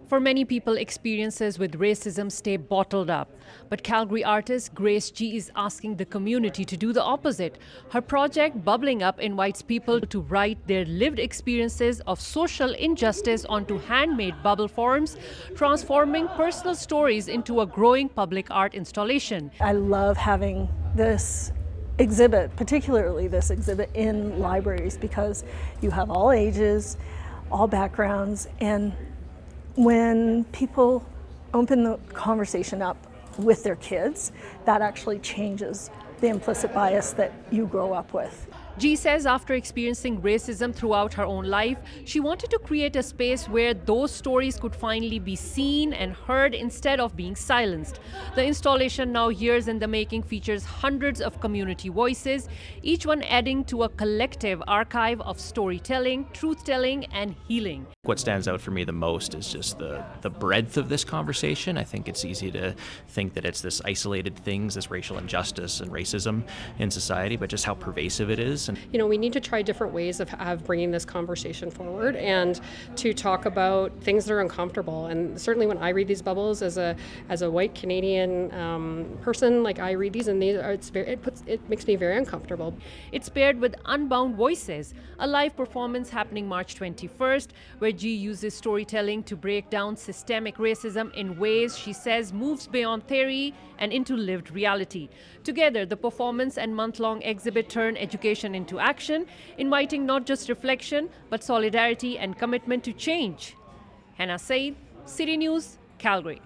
For many people, experiences with racism stay bottled up. But Calgary artist Grace G is asking the community to do the opposite. Her project, Bubbling Up, invites people to write their lived experiences of social injustice onto handmade bubble forms, transforming personal stories into a growing public art installation. I love having this exhibit, particularly this exhibit in libraries, because you have all ages, all backgrounds, and when people open the conversation up with their kids, that actually changes the implicit bias that you grow up with. G says after experiencing racism throughout her own life, she wanted to create a space where those stories could finally be seen and heard instead of being silenced. The installation, now years in the making, features hundreds of community voices, each one adding to a collective archive of storytelling, truth-telling, and healing. What stands out for me the most is just the breadth of this conversation. I think it's easy to think that it's this isolated things, this racial injustice and racism in society, but just how pervasive it is. And we need to try different ways of bringing this conversation forward and to talk about things that are uncomfortable. And certainly when I read these bubbles as a white Canadian person, like I read these, and it makes me very uncomfortable. It's paired with Unbound Voices, a live performance happening March 21st, where G uses storytelling to break down systemic racism in ways she says moves beyond theory and into lived reality. Together, the performance and month-long exhibit turn education into action, inviting not just reflection, but solidarity and commitment to change. Henna Saeed, City News, Calgary.